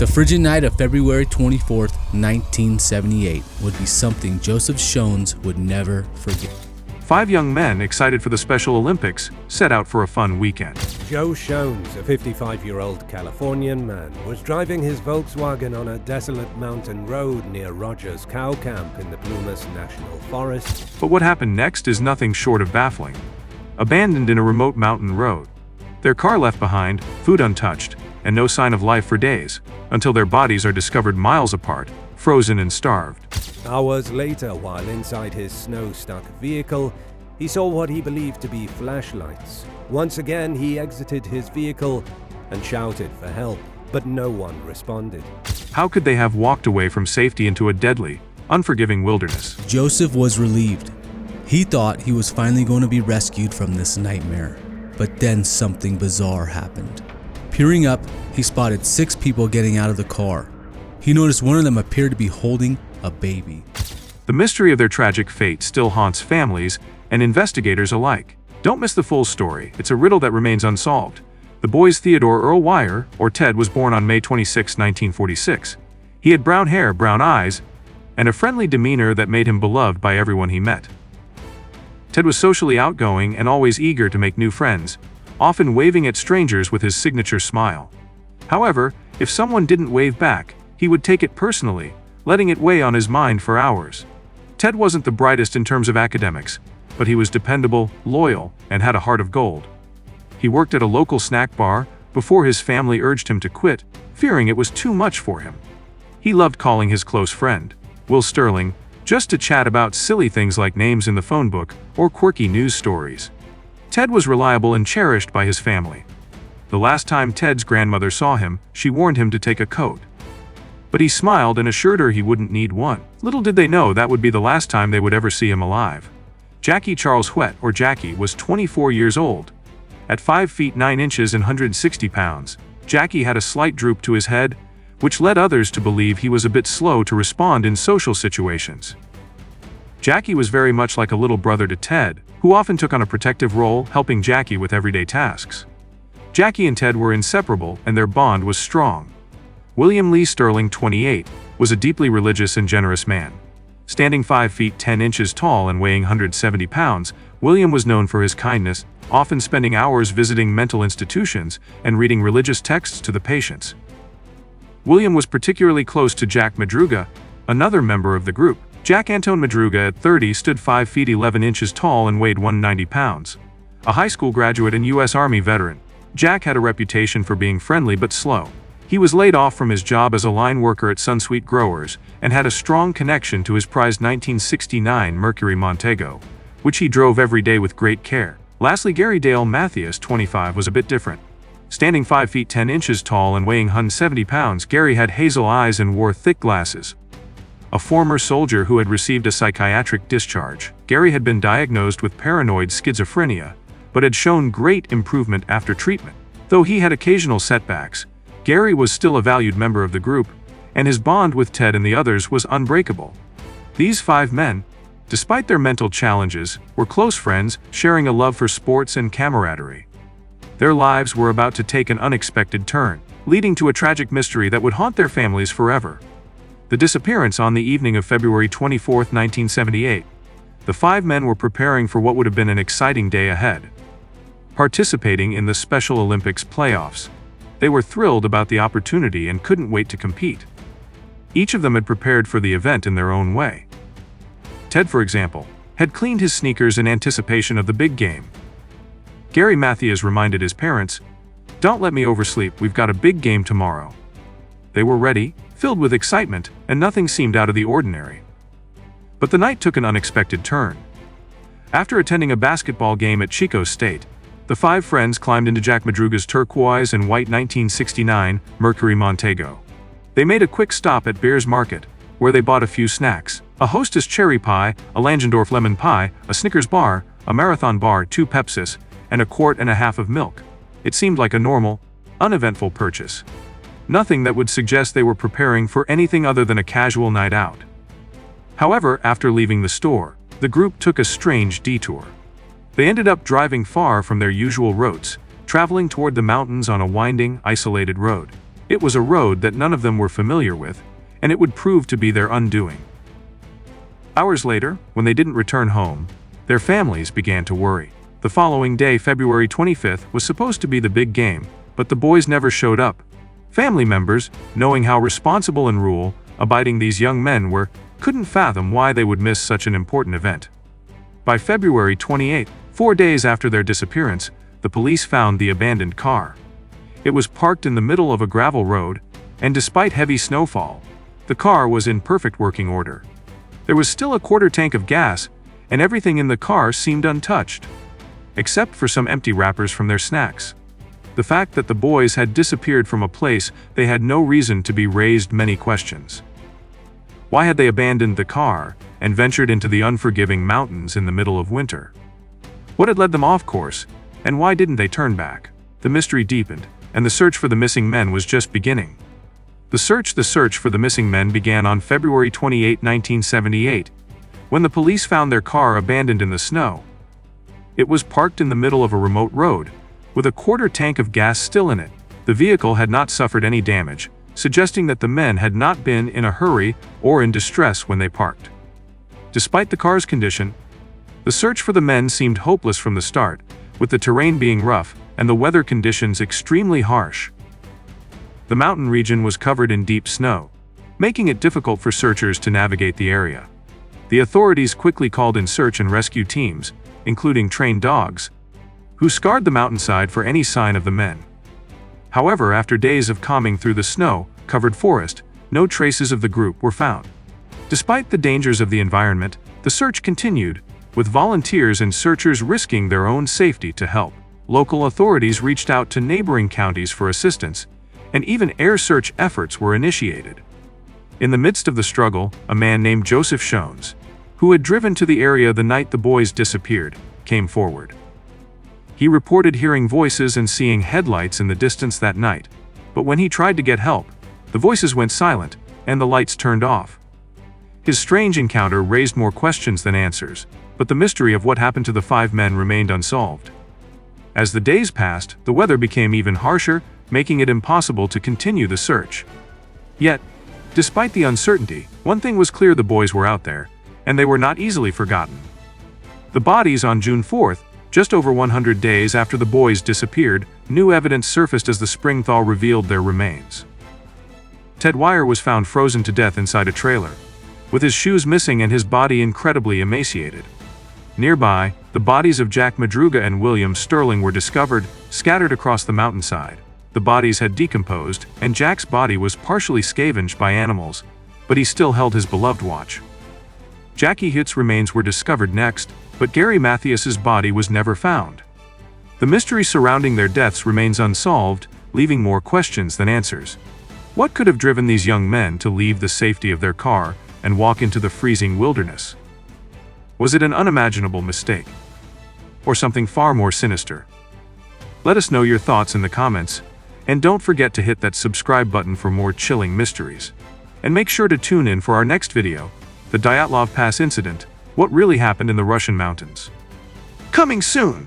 The frigid night of February 24th, 1978 would be something Joseph Shones would never forget. 5 young men excited for the Special Olympics set out for a fun weekend. Joe Shones, a 55-year-old Californian man, was driving his Volkswagen on a desolate mountain road near Rogers Cow Camp in the Plumas National Forest. But what happened next is nothing short of baffling. Abandoned in a remote mountain road, their car left behind, food untouched, and no sign of life for days, until their bodies are discovered miles apart, frozen and starved. Hours later, while inside his snow-stuck vehicle, he saw what he believed to be flashlights. Once again, he exited his vehicle and shouted for help, but no one responded. How could they have walked away from safety into a deadly, unforgiving wilderness? Joseph was relieved. He thought he was finally going to be rescued from this nightmare. But then something bizarre happened. Peering up, he spotted 6 people getting out of the car. He noticed one of them appeared to be holding a baby. The mystery of their tragic fate still haunts families and investigators alike. Don't miss the full story. It's a riddle that remains unsolved. The boy's Theodore Earl Wire, or Ted, was born on May 26, 1946. He had brown hair, brown eyes, and a friendly demeanor that made him beloved by everyone he met. Ted was socially outgoing and always eager to make new friends, often waving at strangers with his signature smile. However, if someone didn't wave back, he would take it personally, letting it weigh on his mind for hours. Ted wasn't the brightest in terms of academics, but he was dependable, loyal, and had a heart of gold. He worked at a local snack bar before his family urged him to quit, fearing it was too much for him. He loved calling his close friend, Will Sterling, just to chat about silly things like names in the phone book or quirky news stories. Ted was reliable and cherished by his family. The last time Ted's grandmother saw him, she warned him to take a coat. But he smiled and assured her he wouldn't need one. Little did they know that would be the last time they would ever see him alive. Jackie Charles Huet, or Jackie, was 24 years old. At 5 feet 9 inches and 160 pounds, Jackie had a slight droop to his head, which led others to believe he was a bit slow to respond in social situations. Jackie was very much like a little brother to Ted, who often took on a protective role, helping Jackie with everyday tasks. Jackie and Ted were inseparable, and their bond was strong. William Lee Sterling, 28, was a deeply religious and generous man. Standing 5 feet 10 inches tall and weighing 170 pounds, William was known for his kindness, often spending hours visiting mental institutions and reading religious texts to the patients. William was particularly close to Jack Madruga, another member of the group. Jack Antone Madruga, at 30, stood 5 feet 11 inches tall and weighed 190 pounds. A high school graduate and U.S. Army veteran, Jack had a reputation for being friendly but slow. He was laid off from his job as a line worker at Sunsweet Growers and had a strong connection to his prized 1969 Mercury Montego, which he drove every day with great care. Lastly, Gary Dale Mathias, 25, was a bit different. Standing 5 feet 10 inches tall and weighing 170 pounds, Gary had hazel eyes and wore thick glasses. A former soldier who had received a psychiatric discharge, Gary had been diagnosed with paranoid schizophrenia, but had shown great improvement after treatment. Though he had occasional setbacks, Gary was still a valued member of the group, and his bond with Ted and the others was unbreakable. These 5 men, despite their mental challenges, were close friends, sharing a love for sports and camaraderie. Their lives were about to take an unexpected turn, leading to a tragic mystery that would haunt their families forever. The disappearance on the evening of February 24, 1978. The 5 men were preparing for what would have been an exciting day ahead. Participating in the Special Olympics playoffs. They were thrilled about the opportunity and couldn't wait to compete. Each of them had prepared for the event in their own way. Ted, for example, had cleaned his sneakers in anticipation of the big game. Gary Mathias reminded his parents, "Don't let me oversleep, we've got a big game tomorrow." They were ready, filled with excitement, and nothing seemed out of the ordinary. But the night took an unexpected turn. After attending a basketball game at Chico State, the 5 friends climbed into Jack Madruga's turquoise and white 1969 Mercury Montego. They made a quick stop at Bears Market, where they bought a few snacks: a Hostess cherry pie, a Langendorf lemon pie, a Snickers bar, a Marathon bar, 2 Pepsis, and a quart and a half of milk. It seemed like a normal, uneventful purchase. Nothing that would suggest they were preparing for anything other than a casual night out. However, after leaving the store, the group took a strange detour. They ended up driving far from their usual routes, traveling toward the mountains on a winding, isolated road. It was a road that none of them were familiar with, and it would prove to be their undoing. Hours later, when they didn't return home, their families began to worry. The following day, February 25th, was supposed to be the big game, but the boys never showed up. Family members, knowing how responsible and rule-abiding these young men were, couldn't fathom why they would miss such an important event. By February 28, 4 days after their disappearance, the police found the abandoned car. It was parked in the middle of a gravel road, and despite heavy snowfall, the car was in perfect working order. There was still a quarter tank of gas, and everything in the car seemed untouched, except for some empty wrappers from their snacks. The fact that the boys had disappeared from a place they had no reason to be raised many questions. Why had they abandoned the car and ventured into the unforgiving mountains in the middle of winter? What had led them off course, and why didn't they turn back? The mystery deepened, and the search for the missing men was just beginning. The search for the missing men began on February 28, 1978, when the police found their car abandoned in the snow. It was parked in the middle of a remote road, with a quarter tank of gas still in it. The vehicle had not suffered any damage, suggesting that the men had not been in a hurry or in distress when they parked. Despite the car's condition, the search for the men seemed hopeless from the start, with the terrain being rough and the weather conditions extremely harsh. The mountain region was covered in deep snow, making it difficult for searchers to navigate the area. The authorities quickly called in search and rescue teams, including trained dogs, who scoured the mountainside for any sign of the men. However, after days of combing through the snow-covered forest, no traces of the group were found. Despite the dangers of the environment, the search continued, with volunteers and searchers risking their own safety to help. Local authorities reached out to neighboring counties for assistance, and even air search efforts were initiated. In the midst of the struggle, a man named Joseph Shones, who had driven to the area the night the boys disappeared, came forward. He reported hearing voices and seeing headlights in the distance that night, but when he tried to get help, the voices went silent and the lights turned off. His strange encounter raised more questions than answers, but the mystery of what happened to the 5 men remained unsolved. As the days passed, the weather became even harsher, making it impossible to continue the search. Yet, despite the uncertainty, one thing was clear: the boys were out there, and they were not easily forgotten. The bodies on June 4th, just over 100 days after the boys disappeared, new evidence surfaced as the spring thaw revealed their remains. Ted Wire was found frozen to death inside a trailer, with his shoes missing and his body incredibly emaciated. Nearby, the bodies of Jack Madruga and William Sterling were discovered, scattered across the mountainside. The bodies had decomposed, and Jack's body was partially scavenged by animals, but he still held his beloved watch. Jackie Hitt's remains were discovered next, but Gary Mathias's body was never found. The mystery surrounding their deaths remains unsolved, leaving more questions than answers. What could have driven these young men to leave the safety of their car and walk into the freezing wilderness? Was it an unimaginable mistake? Or something far more sinister? Let us know your thoughts in the comments, and don't forget to hit that subscribe button for more chilling mysteries. And make sure to tune in for our next video, the Dyatlov Pass incident: what really happened in the Russian mountains. Coming soon!